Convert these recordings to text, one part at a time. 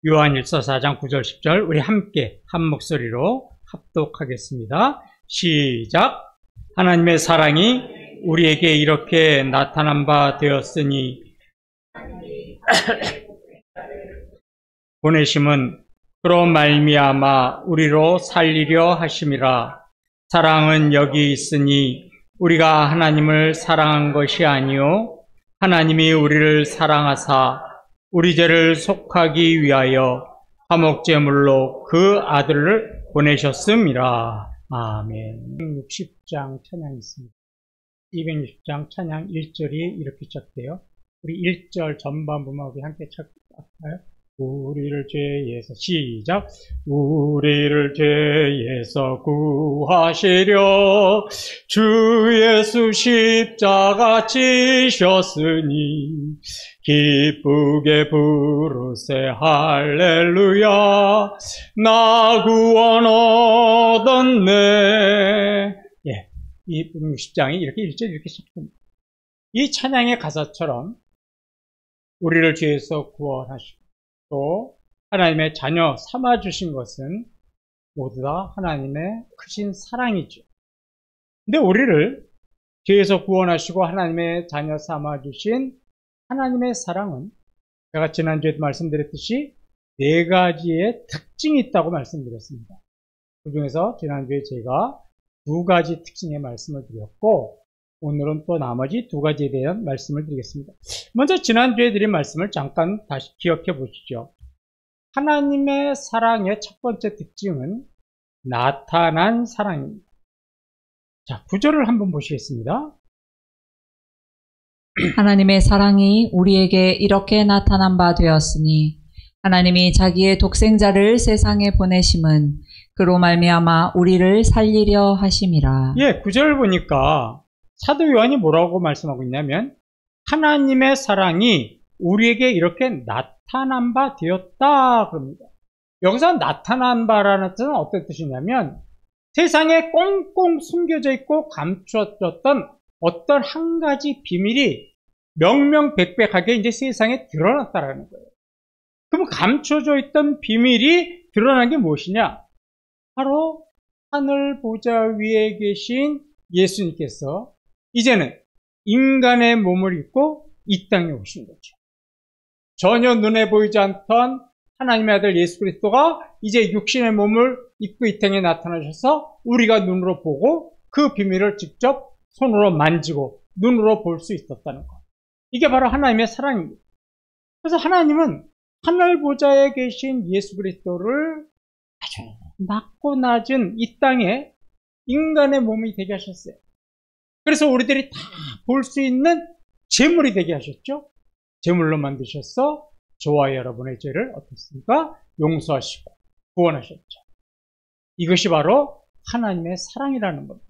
요한일서 4장 9절 10절 우리 함께 한 목소리로 합독하겠습니다. 시작. 하나님의 사랑이 우리에게 이렇게 나타난 바 되었으니 보내심은 그로 말미암아 우리로 살리려 하심이라. 사랑은 여기 있으니 우리가 하나님을 사랑한 것이 아니요 하나님이 우리를 사랑하사 우리 죄를 속하기 위하여 화목제물로 그 아들을 보내셨음이라. 아멘. 260장 찬양이 있습니다. 260장 찬양 1절이 이렇게 시작돼요. 우리 1절 전반부만 우리 함께 찾을까요? 우리를 죄에서 시작. 우리를 죄에서 구하시려 주 예수 십자가 지셨으니 기쁘게 부르세 할렐루야. 나 구원 얻었네. 예, 이 60장이 이렇게 1절 이렇게 시작합니다. 이 찬양의 가사처럼 우리를 죄에서 구원하시고 또 하나님의 자녀 삼아주신 것은 모두 다 하나님의 크신 사랑이죠. 근데 우리를 죄에서 구원하시고 하나님의 자녀 삼아주신 하나님의 사랑은 제가 지난주에도 말씀드렸듯이 네 가지의 특징이 있다고 말씀드렸습니다. 그 중에서 지난주에 제가 두 가지 특징의 말씀을 드렸고 오늘은 또 나머지 두 가지에 대한 말씀을 드리겠습니다. 먼저 지난주에 드린 말씀을 잠깐 다시 기억해 보시죠. 하나님의 사랑의 첫 번째 특징은 나타난 사랑입니다. 자, 구절을 한번 보시겠습니다. 하나님의 사랑이 우리에게 이렇게 나타난 바 되었으니 하나님이 자기의 독생자를 세상에 보내심은 그로 말미암아 우리를 살리려 하심이라. 예, 구절을 보니까 사도 요한이 뭐라고 말씀하고 있냐면 하나님의 사랑이 우리에게 이렇게 나타난 바 되었다 그럽니다. 여기서 나타난 바라는 뜻은 어떤 뜻이냐면 세상에 꽁꽁 숨겨져 있고 감추어졌던 어떤 한 가지 비밀이 명명백백하게 이제 세상에 드러났다라는 거예요. 그럼 감춰져 있던 비밀이 드러난 게 무엇이냐? 바로 하늘 보좌 위에 계신 예수님께서 이제는 인간의 몸을 입고 이 땅에 오신 거죠. 전혀 눈에 보이지 않던 하나님의 아들 예수 그리스도가 이제 육신의 몸을 입고 이 땅에 나타나셔서 우리가 눈으로 보고 그 비밀을 직접 손으로 만지고 눈으로 볼 수 있었다는 것. 이게 바로 하나님의 사랑입니다. 그래서 하나님은 하늘 보좌에 계신 예수 그리스도를 아주 낮고 낮은 이 땅에 인간의 몸이 되게 하셨어요. 그래서 우리들이 다 볼 수 있는 제물이 되게 하셨죠. 제물로 만드셔서 저와 여러분의 죄를 어떻습니까? 용서하시고 구원하셨죠. 이것이 바로 하나님의 사랑이라는 겁니다.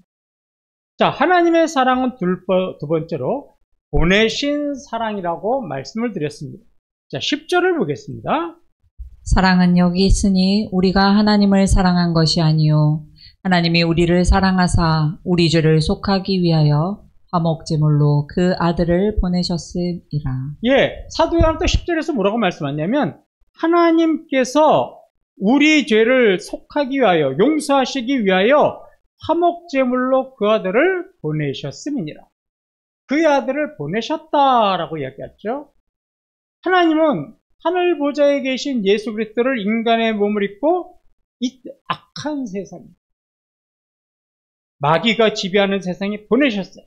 자, 하나님의 사랑은 두 번째로 보내신 사랑이라고 말씀을 드렸습니다. 자, 10절을 보겠습니다. 사랑은 여기 있으니 우리가 하나님을 사랑한 것이 아니요 하나님이 우리를 사랑하사 우리 죄를 속하기 위하여 화목제물로 그 아들을 보내셨음이라. 예, 사도 요한은 또 10절에서 뭐라고 말씀하냐면 하나님께서 우리 죄를 속하기 위하여 용서하시기 위하여 화목제물로 그 아들을 보내셨음이니라. 그의 아들을 보내셨다라고 이야기했죠. 하나님은 하늘 보좌에 계신 예수 그리스도를 인간의 몸을 입고 이 악한 세상, 마귀가 지배하는 세상에 보내셨어요.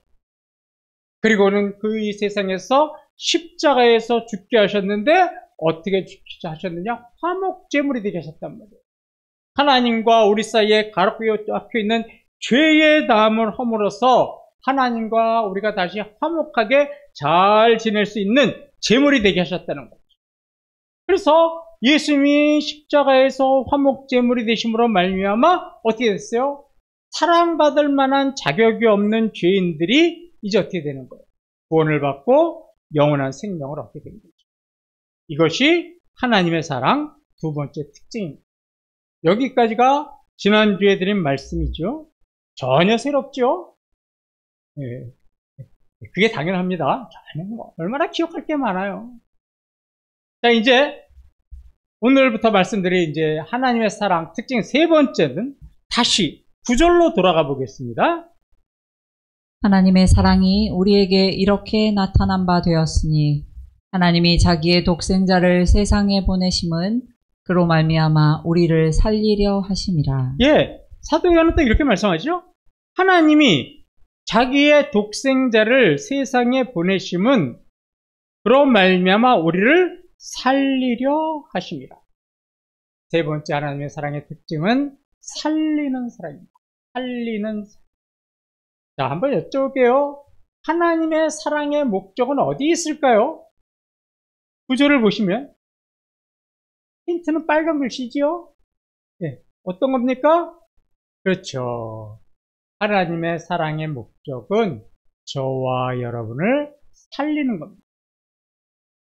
그리고는 그 이 세상에서 십자가에서 죽게 하셨는데 어떻게 죽게 하셨느냐? 화목제물이 되게 하셨단 말이에요. 하나님과 우리 사이에 가로막혀 있는 죄의 담을 허물어서 하나님과 우리가 다시 화목하게 잘 지낼 수 있는 제물이 되게 하셨다는 거죠. 그래서 예수님이 십자가에서 화목제물이 되심으로 말미암아 어떻게 됐어요? 사랑받을 만한 자격이 없는 죄인들이 이제 어떻게 되는 거예요? 구원을 받고 영원한 생명을 얻게 된 거죠. 이것이 하나님의 사랑 두 번째 특징입니다. 여기까지가 지난주에 드린 말씀이죠. 전혀 새롭죠? 예. 그게 당연합니다. 얼마나 기억할 게 많아요. 자, 이제 오늘부터 말씀드린 이제 하나님의 사랑 특징 세 번째는 다시 구절로 돌아가 보겠습니다. 하나님의 사랑이 우리에게 이렇게 나타난 바 되었으니 하나님이 자기의 독생자를 세상에 보내심은 그로 말미암아 우리를 살리려 하심이라. 예, 사도 요한은 또 이렇게 말씀하죠. 하나님이 자기의 독생자를 세상에 보내심은 그로 말미암아 우리를 살리려 하심이라. 세 번째 하나님의 사랑의 특징은 살리는 사랑입니다. 살리는 사랑. 자, 한번 여쭤볼게요. 하나님의 사랑의 목적은 어디 있을까요? 구절을 보시면 힌트는 빨간 글씨지요? 네, 어떤 겁니까? 그렇죠. 하나님의 사랑의 목적은 저와 여러분을 살리는 겁니다.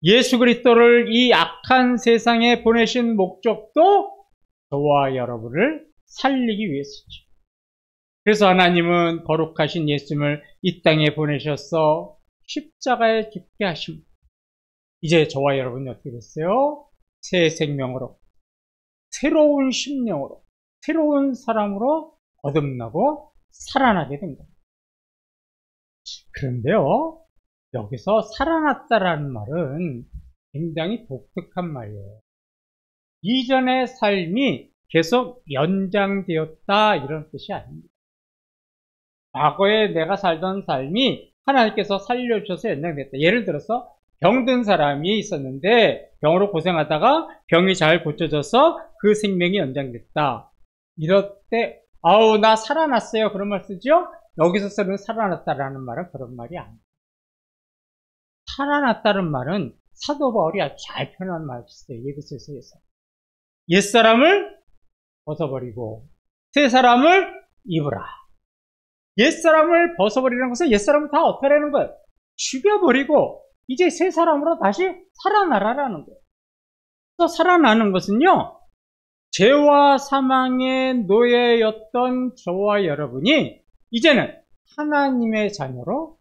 예수 그리스도를 이 악한 세상에 보내신 목적도 저와 여러분을 살리기 위해서죠. 그래서 하나님은 거룩하신 예수님을 이 땅에 보내셔서 십자가에 죽게 하십니다. 이제 저와 여러분이 어떻게 됐어요? 새 생명으로, 새로운 심령으로, 새로운 사랑으로 거듭나고 살아나게 된 겁니다. 그런데요, 여기서 살아났다라는 말은 굉장히 독특한 말이에요. 이전의 삶이 계속 연장되었다 이런 뜻이 아닙니다. 과거에 내가 살던 삶이 하나님께서 살려주셔서 연장됐다. 예를 들어서 병든 사람이 있었는데 병으로 고생하다가 병이 잘 고쳐져서 그 생명이 연장됐다. 이럴 때 아우 나 살아났어요 그런 말 쓰죠? 여기서 쓰는 살아났다라는 말은 그런 말이 아닙니다. 살아났다는 말은 사도 바울이 아주 잘 표현한 말이 있어요. 예배소에서 옛사람을 벗어버리고 새 사람을 입으라. 옛사람을 벗어버리는 것은 옛사람을 다 어떻게 하는 거예요? 죽여버리고 이제 새 사람으로 다시 살아나라라는 거예요. 그래서 살아나는 것은요, 죄와 사망의 노예였던 저와 여러분이 이제는 하나님의 자녀로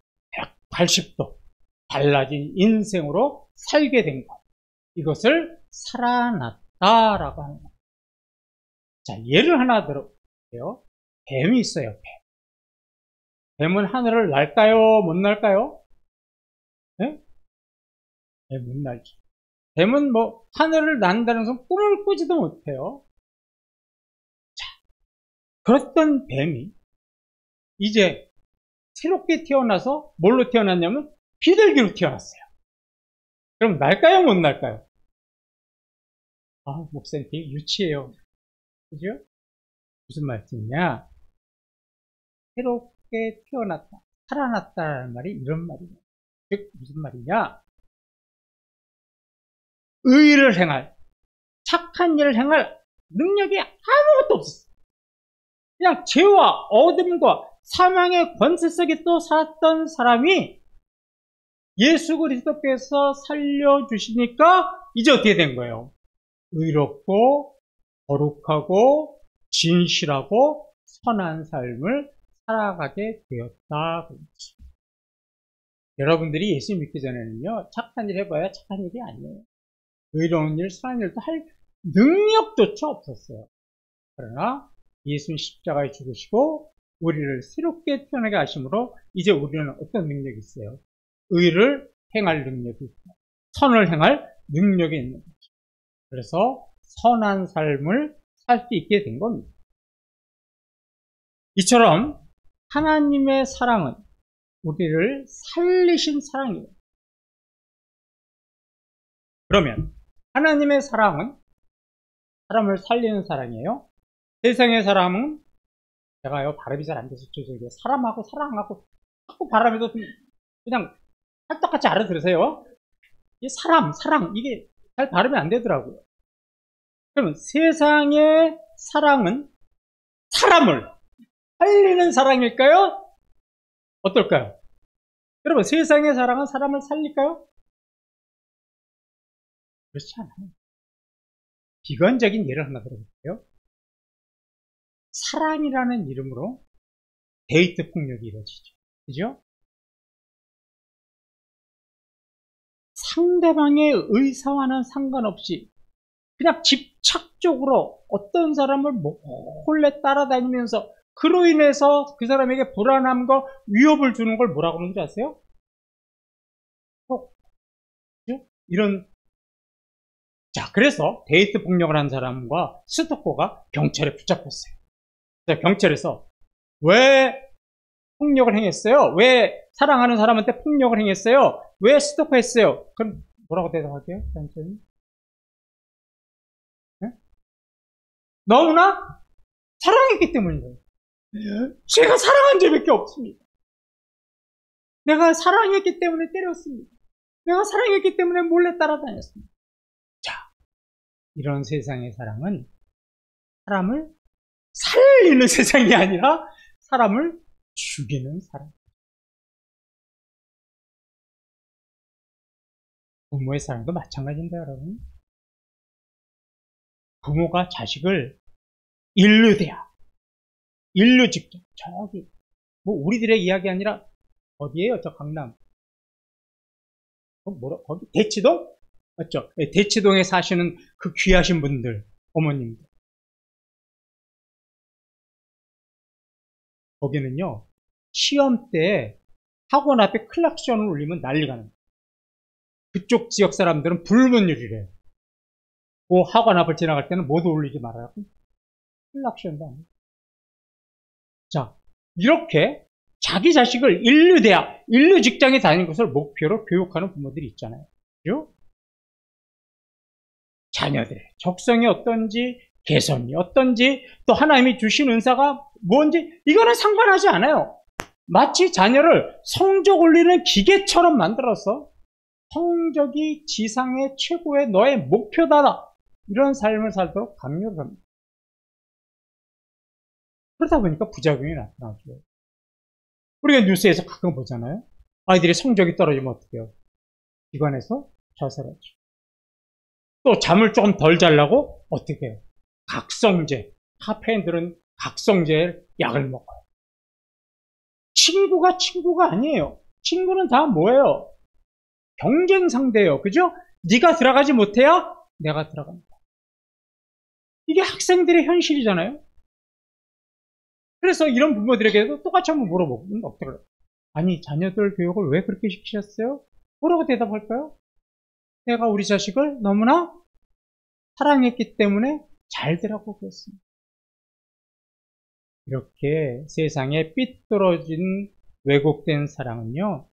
180도 달라진 인생으로 살게 된 것. 이것을 살아났다라고 하는 거예요. 자, 예를 하나 들어볼게요. 뱀이 있어요, 뱀. 뱀은 하늘을 날까요? 못 날까요? 네? 네, 못 날죠. 뱀은 뭐 하늘을 난다는 것은 꿈을 꾸지도 못해요. 자, 그랬던 뱀이 이제 새롭게 태어나서 뭘로 태어났냐면 비둘기로 태어났어요. 그럼 날까요? 못 날까요? 아, 목사님 되게 유치해요. 그죠? 무슨 말씀이냐? 새롭게 태어났다, 살아났다라는 말이 이런 말이에요. 즉 무슨 말이냐? 의를 행할, 착한 일을 행할 능력이 아무것도 없었어요. 그냥 죄와 어둠과 사망의 권세 속에 또 살았던 사람이 예수 그리스도께서 살려주시니까 이제 어떻게 된 거예요? 의롭고 거룩하고 진실하고 선한 삶을 살아가게 되었다. 여러분들이 예수 믿기 전에는요, 착한 일 해봐야 착한 일이 아니에요. 의로운 일, 선한 일도 할 능력조차 없었어요. 그러나 예수님 십자가에 죽으시고 우리를 새롭게 태어나게 하심으로 이제 우리는 어떤 능력이 있어요? 의를 행할 능력이 있고 선을 행할 능력이 있는 거죠. 그래서 선한 삶을 살 수 있게 된 겁니다. 이처럼 하나님의 사랑은 우리를 살리신 사랑이에요. 그러면 하나님의 사랑은 사람을 살리는 사랑이에요. 세상의 사람은 제가요 발음이 잘 안 돼서 죄송해요. 사람하고 사랑하고 자꾸 발음해도 그냥 똑같이 알아들으세요. 이 사랑 이게 잘 발음이 안 되더라고요. 그러면 세상의 사랑은 사람을 살리는 사랑일까요? 어떨까요? 여러분, 세상의 사랑은 사람을 살릴까요? 그렇지 않아요. 비관적인 예를 하나 들어볼게요. 사랑이라는 이름으로 데이트 폭력이 이루어지죠. 그죠? 상대방의 의사와는 상관없이 그냥 집착적으로 어떤 사람을 몰래 따라다니면서 그로 인해서 그 사람에게 불안함과 위협을 주는 걸 뭐라고 그러는지 아세요? 이런. 자, 그래서 데이트 폭력을 한 사람과 스토커가 경찰에 붙잡혔어요. 경찰에서 왜 폭력을 행했어요? 왜 사랑하는 사람한테 폭력을 행했어요? 왜 스토커했어요? 그럼 뭐라고 대답할게요? 경찰이? 네? 너무나 사랑했기 때문이에요. 제가 사랑한 적밖에 없습니다. 내가 사랑했기 때문에 때렸습니다. 내가 사랑했기 때문에 몰래 따라다녔습니다. 자, 이런 세상의 사랑은 사람을 살리는 세상이 아니라 사람을 죽이는 사랑. 부모의 사랑도 마찬가지인데 여러분. 부모가 자식을 인류대야. 인류 직접 저기 뭐 우리들의 이야기 아니라 어디에요? 저 강남. 거기 대치동? 맞죠? 대치동에 사시는 그 귀하신 분들, 어머님들. 거기는요, 시험 때 학원 앞에 클락션을 울리면 난리가 납니다. 그쪽 지역 사람들은 불문율이래요. 그 학원 앞을 지나갈 때는 모두 울리지 말아요. 클락션도 아니에요. 자, 이렇게 자기 자식을 인류대학, 인류 직장에 다니는 것을 목표로 교육하는 부모들이 있잖아요. 그죠? 자녀들의 적성이 어떤지, 개성이 어떤지, 또 하나님이 주신 은사가 뭔지, 이거는 상관하지 않아요. 마치 자녀를 성적 올리는 기계처럼 만들어서 성적이 지상의 최고의 너의 목표다. 이런 삶을 살도록 강요를 합니다. 그러다 보니까 부작용이 나타나죠. 우리가 뉴스에서 가끔 보잖아요. 아이들이 성적이 떨어지면 어떻게 해요? 기관에서 자살하죠. 또 잠을 조금 덜 자려고 어떻게 해요? 각성제, 카페인 들은 각성제 약을 먹어요. 친구가 아니에요. 친구는 다 뭐예요? 경쟁 상대예요. 그죠? 네가 들어가지 못해야 내가 들어갑니다. 이게 학생들의 현실이잖아요. 그래서 이런 부모들에게도 똑같이 한번 물어보면 어떨까요? 아니, 자녀들 교육을 왜 그렇게 시키셨어요? 뭐라고 대답할까요? 내가 우리 자식을 너무나 사랑했기 때문에 잘 되라고 그랬습니다. 이렇게 세상에 삐뚤어진 왜곡된 사랑은요,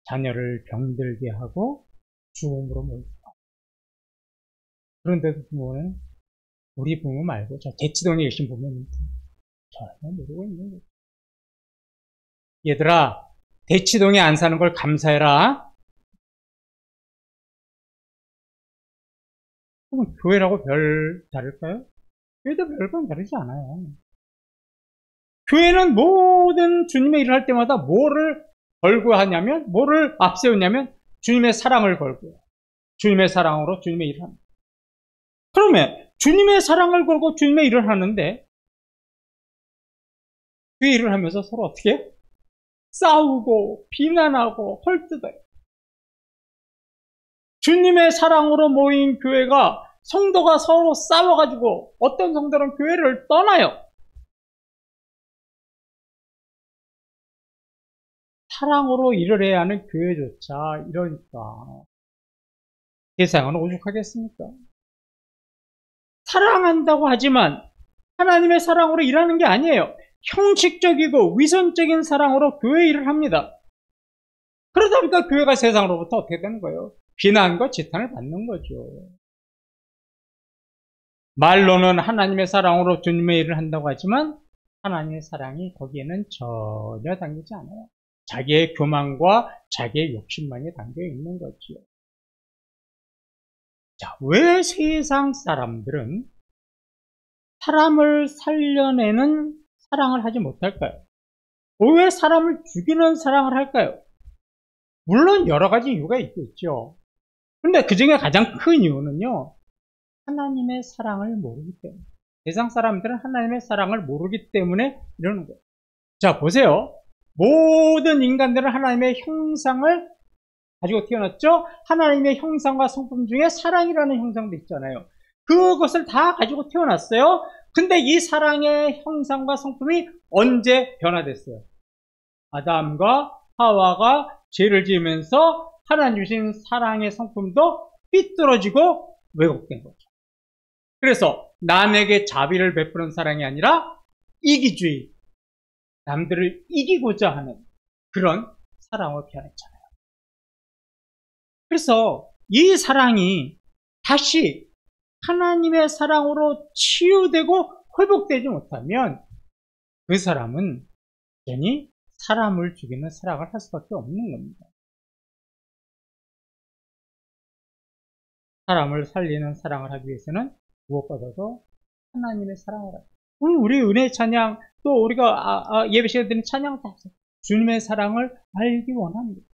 자녀를 병들게 하고 죽음으로 몰고. 그런데도 부모는 우리 부모 말고 저 대치동에 계신 부모님 전혀 모르고 있는 거죠. 얘들아, 대치동에 안 사는 걸 감사해라. 그럼 교회라고 별 다를까요? 교회도 별건 다르지 않아요. 교회는 모든 주님의 일을 할 때마다 뭐를 걸고 하냐면, 뭐를 앞세우냐면 주님의 사랑을 걸고요. 주님의 사랑으로 주님의 일을 합니다. 그러면 주님의 사랑을 걸고 주님의 일을 하는데 그 일을 하면서 서로 어떻게 해요? 싸우고 비난하고 헐뜯어요. 주님의 사랑으로 모인 교회가 성도가 서로 싸워가지고 어떤 성도는 교회를 떠나요. 사랑으로 일을 해야 하는 교회조차 이러니까 세상은 오죽하겠습니까? 사랑한다고 하지만 하나님의 사랑으로 일하는 게 아니에요. 형식적이고 위선적인 사랑으로 교회 일을 합니다. 그러다 보니까 교회가 세상으로부터 어떻게 되는 거예요? 비난과 지탄을 받는 거죠. 말로는 하나님의 사랑으로 주님의 일을 한다고 하지만 하나님의 사랑이 거기에는 전혀 담기지 않아요. 자기의 교만과 자기의 욕심만이 담겨 있는 거지요. 자, 왜 세상 사람들은 사람을 살려내는 사랑을 하지 못할까요? 왜 사람을 죽이는 사랑을 할까요? 물론 여러 가지 이유가 있겠죠. 그런데 그 중에 가장 큰 이유는요, 하나님의 사랑을 모르기 때문에. 세상 사람들은 하나님의 사랑을 모르기 때문에 이러는 거예요. 자, 보세요. 모든 인간들은 하나님의 형상을 가지고 태어났죠? 하나님의 형상과 성품 중에 사랑이라는 형상도 있잖아요. 그것을 다 가지고 태어났어요. 근데 이 사랑의 형상과 성품이 언제 변화됐어요? 아담과 하와가 죄를 지으면서 하나님 주신 사랑의 성품도 삐뚤어지고 왜곡된 거죠. 그래서 남에게 자비를 베푸는 사랑이 아니라 이기주의, 남들을 이기고자 하는 그런 사랑으로 변했잖아요. 그래서 이 사랑이 다시 하나님의 사랑으로 치유되고 회복되지 못하면 그 사람은 괜히 사람을 죽이는 사랑을 할 수밖에 없는 겁니다. 사람을 살리는 사랑을 하기 위해서는 무엇보다도 하나님의 사랑을 하죠. 오늘 우리 은혜 찬양, 또 우리가 예배 시간에 드린 찬양 다 주님의 사랑을 알기 원합니다.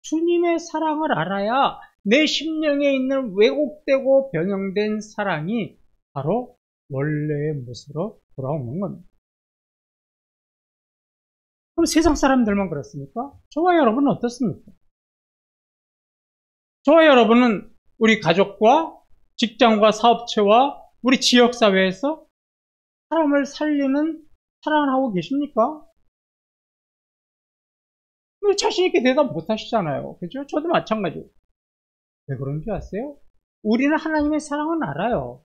주님의 사랑을 알아야 내 심령에 있는 왜곡되고 변형된 사랑이 바로 원래의 모습으로 돌아오는 겁니다. 그럼 세상 사람들만 그렇습니까? 저와 여러분은 어떻습니까? 저와 여러분은 우리 가족과 직장과 사업체와 우리 지역사회에서 사람을 살리는 사랑을 하고 계십니까? 자신있게 대답 못 하시잖아요. 그죠? 저도 마찬가지고. 왜 그런 줄 아세요? 우리는 하나님의 사랑은 알아요.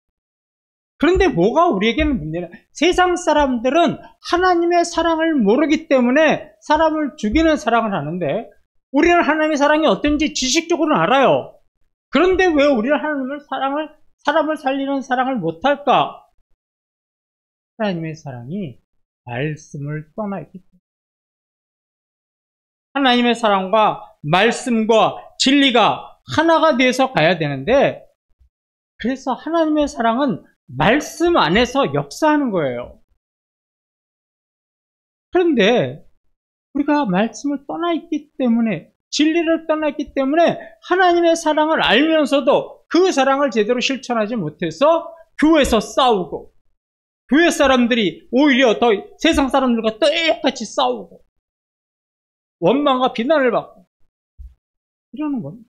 그런데 뭐가 우리에게는 문제냐? 세상 사람들은 하나님의 사랑을 모르기 때문에 사람을 죽이는 사랑을 하는데 우리는 하나님의 사랑이 어떤지 지식적으로는 알아요. 그런데 왜 우리는 사람을 살리는 사랑을 못할까? 하나님의 사랑이 말씀을 떠나 있기 때문에. 하나님의 사랑과 말씀과 진리가 하나가 돼서 가야 되는데, 그래서 하나님의 사랑은 말씀 안에서 역사하는 거예요. 그런데 우리가 말씀을 떠나 있기 때문에, 진리를 떠나 있기 때문에 하나님의 사랑을 알면서도 그 사랑을 제대로 실천하지 못해서 교회에서 싸우고, 교회 사람들이 오히려 더 세상 사람들과 똑같이 싸우고 원망과 비난을 받고 이러는 겁니다.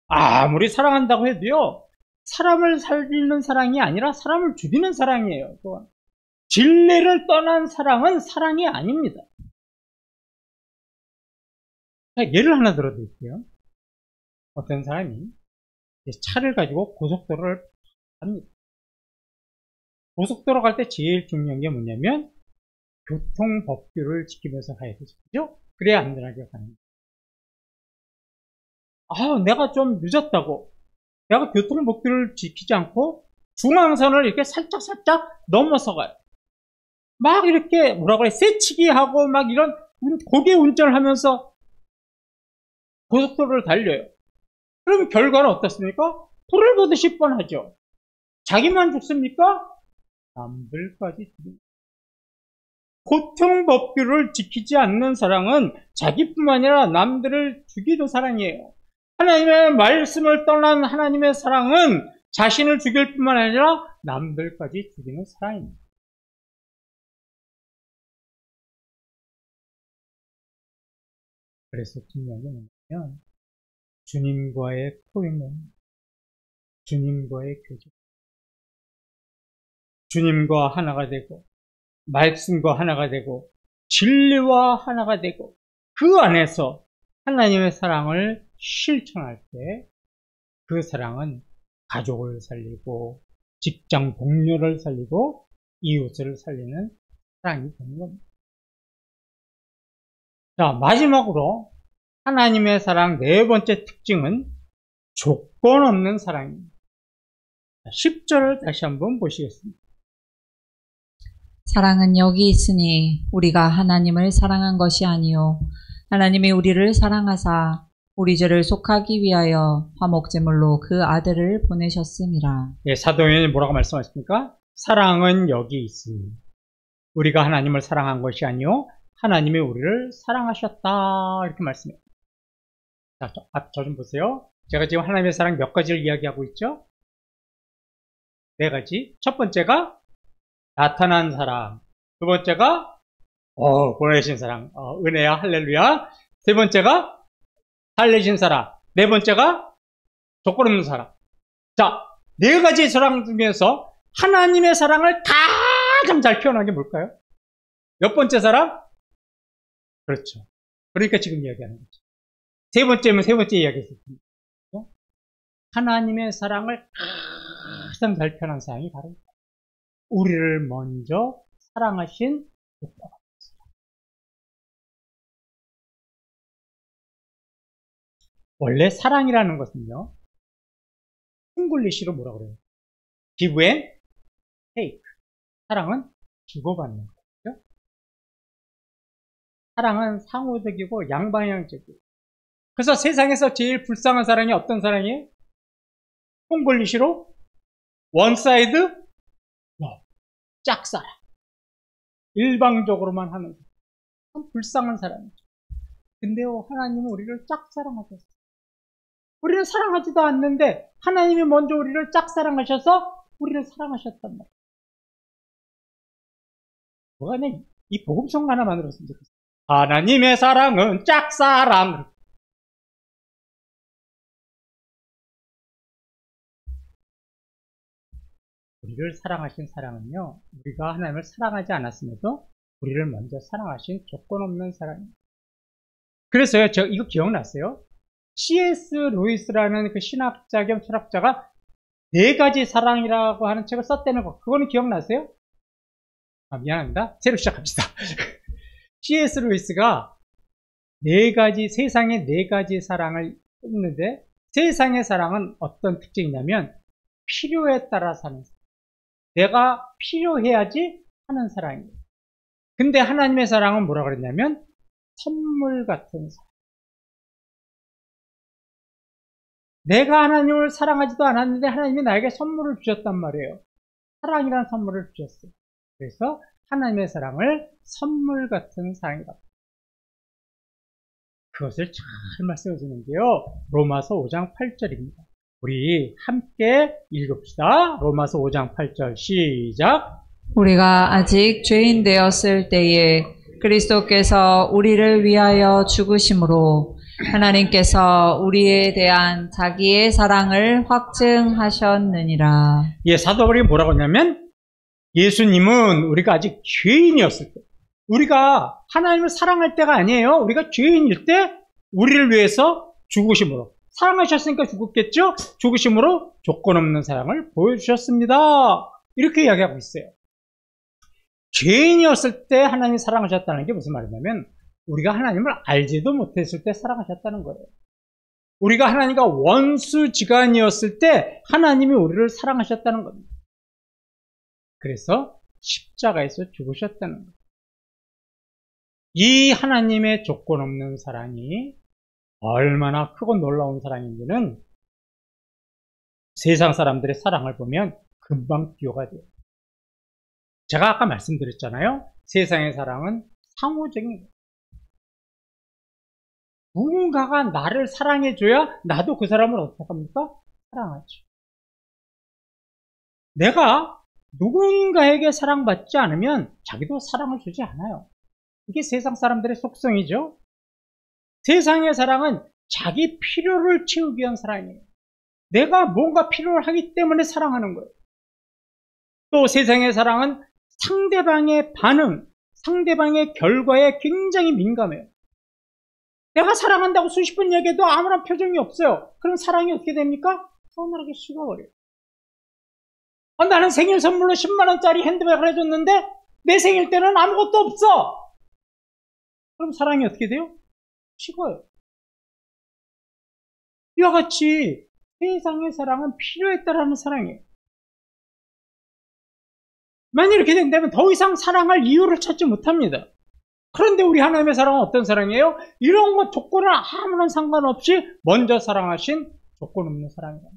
아무리 사랑한다고 해도요, 사람을 살리는 사랑이 아니라 사람을 죽이는 사랑이에요. 또한 진리를 떠난 사랑은 사랑이 아닙니다. 자, 예를 하나 들어드릴게요. 어떤 사람이 차를 가지고 고속도로를 갑니다. 고속도로 갈 때 제일 중요한 게 뭐냐면 교통법규를 지키면서 가야 되죠. 그죠? 그래야 안전하게 가는 거예요. 내가 좀 늦었다고, 내가 교통법규를 지키지 않고 중앙선을 이렇게 살짝 넘어서 가요. 막 이렇게 새치기 하고 막 이런 고개 운전을 하면서 고속도로를 달려요. 그럼 결과는 어떻습니까? 불을 보듯이 뻔하죠. 자기만 죽습니까? 남들까지 죽습니다. 교통법규를 지키지 않는 사랑은 자기뿐만 아니라 남들을 죽이는 사랑이에요. 하나님의 말씀을 떠난 하나님의 사랑은 자신을 죽일 뿐만 아니라 남들까지 죽이는 사랑입니다. 그래서 중요한 게 뭐냐면 주님과의 포용은, 주님과의 교제, 주님과 하나가 되고 말씀과 하나가 되고 진리와 하나가 되고 그 안에서 하나님의 사랑을 실천할 때 그 사랑은 가족을 살리고 직장 동료를 살리고 이웃을 살리는 사랑이 되는 겁니다. 자, 마지막으로 하나님의 사랑 네 번째 특징은 조건 없는 사랑입니다. 10절을 다시 한번 보시겠습니다. 사랑은 여기 있으니 우리가 하나님을 사랑한 것이 아니요 하나님이 우리를 사랑하사 우리 죄를 속하기 위하여 화목제물로 그 아들을 보내셨음이라. 예, 사도 요한이 뭐라고 말씀하십니까? 사랑은 여기 있으니 우리가 하나님을 사랑한 것이 아니요 하나님이 우리를 사랑하셨다, 이렇게 말씀해요. 자, 저 좀 보세요. 제가 지금 하나님의 사랑 몇 가지를 이야기하고 있죠? 네 가지. 첫 번째가 나타난 사랑, 두 번째가 보내신 사랑, 은혜야 할렐루야. 세 번째가 살리신 사랑, 네 번째가 조건 없는 사랑. 자, 네 가지 사랑 중에서 하나님의 사랑을 가장 잘 표현한 게 뭘까요? 몇 번째 사랑? 그렇죠. 그러니까 지금 이야기하는 거죠. 세 번째면 세 번째 이야기했습니다. 하나님의 사랑을 가장 잘 표현한 사랑이 바로 우리를 먼저 사랑하신 주님입니다. 원래 사랑이라는 것은요, 잉글리시로 뭐라 그래요? give and take. 사랑은 주고받는 거죠. 사랑은 상호적이고 양방향적이고. 그래서 세상에서 제일 불쌍한 사랑이 어떤 사랑이에요? 잉글리시로 one side love. 짝사랑. 일방적으로만 하는 참 불쌍한 사랑이죠. 근데요, 하나님은 우리를 짝사랑하셨어요. 우리를 사랑하지도 않는데 하나님이 먼저 우리를 짝사랑하셔서 우리를 사랑하셨단 말이에요. 뭐가 이 복음성 하나만 들었으면 좋겠어요. 하나님의 사랑은 짝사랑. 우리를 사랑하신 사랑은요, 우리가 하나님을 사랑하지 않았음에도 우리를 먼저 사랑하신 조건 없는 사랑입니다. 그래서요, 저 이거 기억났어요? C.S. 루이스라는 그 신학자 겸 철학자가 네 가지 사랑이라고 하는 책을 썼다는 거, 그거는 기억나세요? 아, 미안합니다. 새로 시작합시다. C.S. 루이스가 세상의 네 가지 사랑을 썼는데, 세상의 사랑은 어떤 특징이냐면, 필요에 따라 사는 사랑. 내가 필요해야지 하는 사랑이에요. 근데 하나님의 사랑은 뭐라 그랬냐면, 선물 같은 사랑. 내가 하나님을 사랑하지도 않았는데 하나님이 나에게 선물을 주셨단 말이에요. 사랑이라는 선물을 주셨어요. 그래서 하나님의 사랑을 선물 같은 사랑이다. 그것을 잘 말씀해 주는 게요, 로마서 5장 8절입니다. 우리 함께 읽읍시다. 로마서 5장 8절 시작. 우리가 아직 죄인 되었을 때에 그리스도께서 우리를 위하여 죽으심으로 하나님께서 우리에 대한 자기의 사랑을 확증하셨느니라. 예, 사도 바울이 뭐라고 했냐면, 예수님은 우리가 아직 죄인이었을 때, 우리가 하나님을 사랑할 때가 아니에요. 우리가 죄인일 때 우리를 위해서 죽으심으로, 사랑하셨으니까 죽었겠죠? 죽으심으로 조건 없는 사랑을 보여주셨습니다. 이렇게 이야기하고 있어요. 죄인이었을 때 하나님이 사랑하셨다는 게 무슨 말이냐면, 우리가 하나님을 알지도 못했을 때 사랑하셨다는 거예요. 우리가 하나님과 원수지간이었을 때 하나님이 우리를 사랑하셨다는 겁니다. 그래서 십자가에서 죽으셨다는 거예요. 이 하나님의 조건 없는 사랑이 얼마나 크고 놀라운 사랑인지는 세상 사람들의 사랑을 보면 금방 비교가 돼요. 제가 아까 말씀드렸잖아요. 세상의 사랑은 상호적인 거예요. 누군가가 나를 사랑해줘야 나도 그 사람을 어떻게 합니까? 사랑하죠. 내가 누군가에게 사랑받지 않으면 자기도 사랑을 주지 않아요. 이게 세상 사람들의 속성이죠. 세상의 사랑은 자기 필요를 채우기 위한 사랑이에요. 내가 뭔가 필요를 하기 때문에 사랑하는 거예요. 또 세상의 사랑은 상대방의 반응, 상대방의 결과에 굉장히 민감해요. 내가 사랑한다고 수십 번 얘기해도 아무런 표정이 없어요. 그럼 사랑이 어떻게 됩니까? 서운하게 식어버려요. 나는 생일 선물로 10만원짜리 핸드백을 해줬는데 내 생일 때는 아무것도 없어. 그럼 사랑이 어떻게 돼요? 식어요. 이와 같이 세상의 사랑은 필요에 따라하는 사랑이에요. 만약 이렇게 된다면 더 이상 사랑할 이유를 찾지 못합니다. 그런데 우리 하나님의 사랑은 어떤 사랑이에요? 이런 것 조건을 아무런 상관없이 먼저 사랑하신 조건 없는 사랑이다.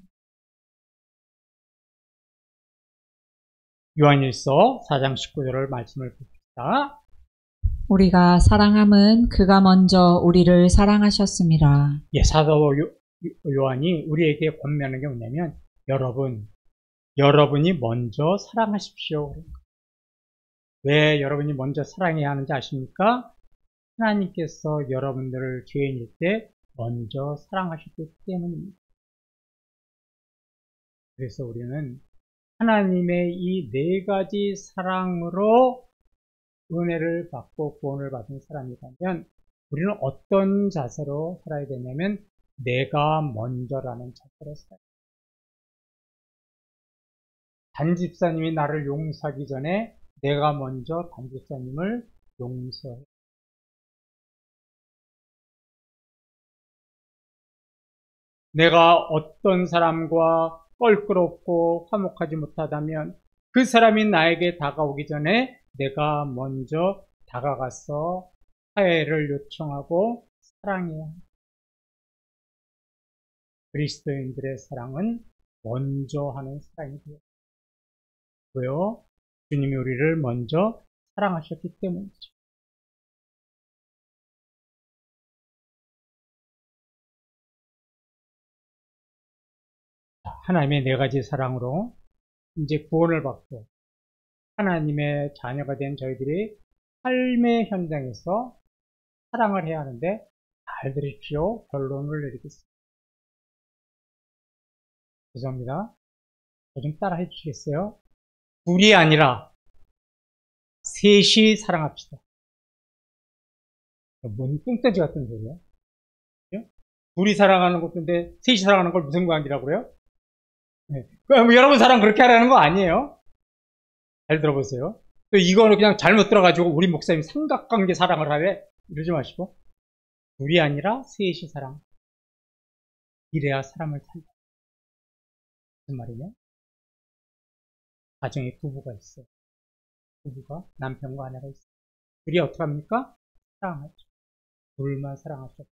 요한일서 4장 19절을 말씀을 봅시다. 우리가 사랑함은 그가 먼저 우리를 사랑하셨습니다. 예, 사도 요한이 우리에게 권면하는 게 뭐냐면, 여러분이 먼저 사랑하십시오. 왜 여러분이 먼저 사랑해야 하는지 아십니까? 하나님께서 여러분들을 죄인일 때 먼저 사랑하셨기 때문입니다. 그래서 우리는 하나님의 이 네 가지 사랑으로 은혜를 받고 구원을 받은 사람이라면 우리는 어떤 자세로 살아야 되냐면 내가 먼저라는 자세로 살아야 돼요. 단집사님이 나를 용서하기 전에 내가 먼저 단집사님을 용서해. 내가 어떤 사람과 껄끄럽고 화목하지 못하다면 그 사람이 나에게 다가오기 전에 내가 먼저 다가가서 화해를 요청하고 사랑해야 합니다. 그리스도인들의 사랑은 먼저 하는 사랑이 되어요. 왜요? 주님이 우리를 먼저 사랑하셨기 때문이죠. 하나님의 네 가지 사랑으로 이제 구원을 받고 하나님의 자녀가 된 저희들이 삶의 현장에서 사랑을 해야 하는데 잘 들으십시오. 결론을 내리겠습니다. 죄송합니다. 좀 따라해 주시겠어요? 둘이 아니라 셋이 사랑합시다. 뭔 뚱딴지 같은 소리야? 둘이 사랑하는 것인데 셋이 사랑하는 걸 무슨 관계라고 그래요? 네. 여러분 사랑 그렇게 하라는 거 아니에요? 잘 들어보세요. 또 이거는 그냥 잘못 들어가지고 우리 목사님 삼각관계 사랑을 하래? 이러지 마시고 둘이 아니라 셋이 사랑. 이래야 사람을 살다. 무슨 말이냐? 가정에 부부가 있어요. 부부가 남편과 아내가 있어요. 둘이 어떻게 합니까? 사랑하죠. 둘만 사랑하죠.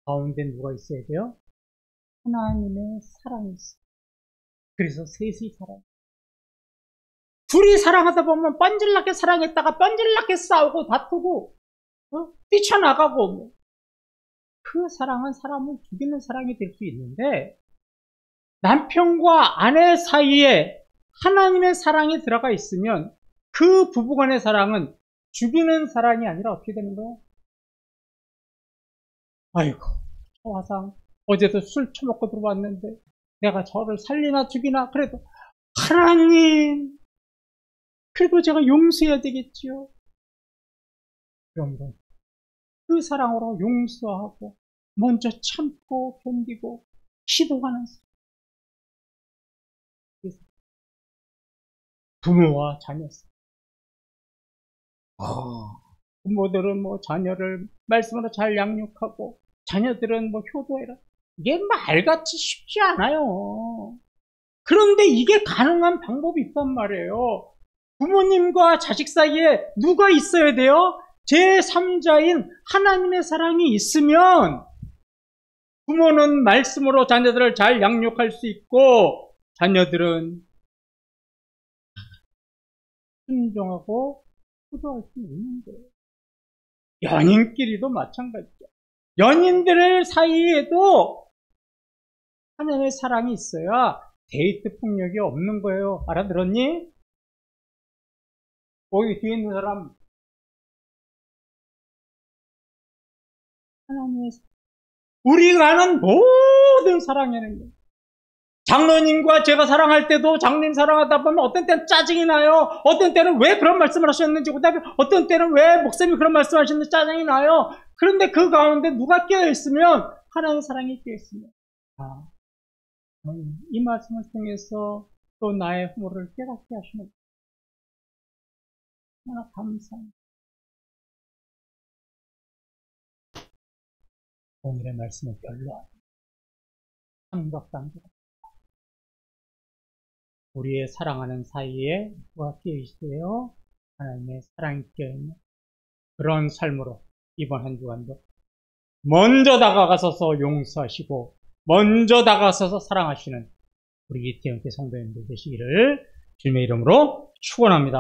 가운데 누가 있어야 돼요? 하나님의 사랑이 있어요. 그래서 셋이 사랑. 둘이 사랑하다 보면 뻔질나게 사랑했다가 뻔질나게 싸우고 다투고 뛰쳐나가고 그 사랑은 사람을 죽이는 사랑이 될 수 있는데 남편과 아내 사이에 하나님의 사랑이 들어가 있으면 그 부부간의 사랑은 죽이는 사랑이 아니라 어떻게 되는 거예요? 아이고 저 화상 어제도 술 처먹고 들어왔는데 내가 저를 살리나 죽이나 그래도 하나님 그래도 제가 용서해야 되겠지요. 그럼 그 사랑으로 용서하고 먼저 참고 견디고 시도하는 사랑. 부모와 자녀. 부모들은 뭐 자녀를 말씀으로 잘 양육하고 자녀들은 뭐 효도해라. 이게 말같이 쉽지 않아요. 그런데 이게 가능한 방법이 있단 말이에요. 부모님과 자식 사이에 누가 있어야 돼요? 제3자인 하나님의 사랑이 있으면 부모는 말씀으로 자녀들을 잘 양육할 수 있고 자녀들은 순종하고 효도할 수 있는 거예요. 연인끼리도 마찬가지죠. 연인들 사이에도 하나님의 사랑이 있어야 데이트 폭력이 없는 거예요. 알아들었니? 거기 뒤에 있는 사람 하나님의 사랑. 우리가 아는 모든 사랑에는 장로님과 제가 사랑할 때도 장로님 사랑하다 보면 어떤 때는 짜증이 나요. 어떤 때는 왜 그런 말씀을 하셨는지 어떤 때는 왜 목사님이 그런 말씀을 하셨는지 짜증이 나요. 그런데 그 가운데 누가 깨어있으면 하나님의 사랑이 깨어있으면 이 말씀을 통해서 또 나의 후모를 깨닫게 하시는 하나 감사합니다. 오늘의 말씀은 별로 아니에요. 삼각관계가 우리의 사랑하는 사이에 누가 깨어있어요? 하나님의 사랑이 깨어있는 그런 삶으로 이번 한 주간도 먼저 다가가서서 용서하시고 먼저 다가가서서 사랑하시는 우리 이태영교 성도님들 되시기를 주님의 이름으로 축원합니다.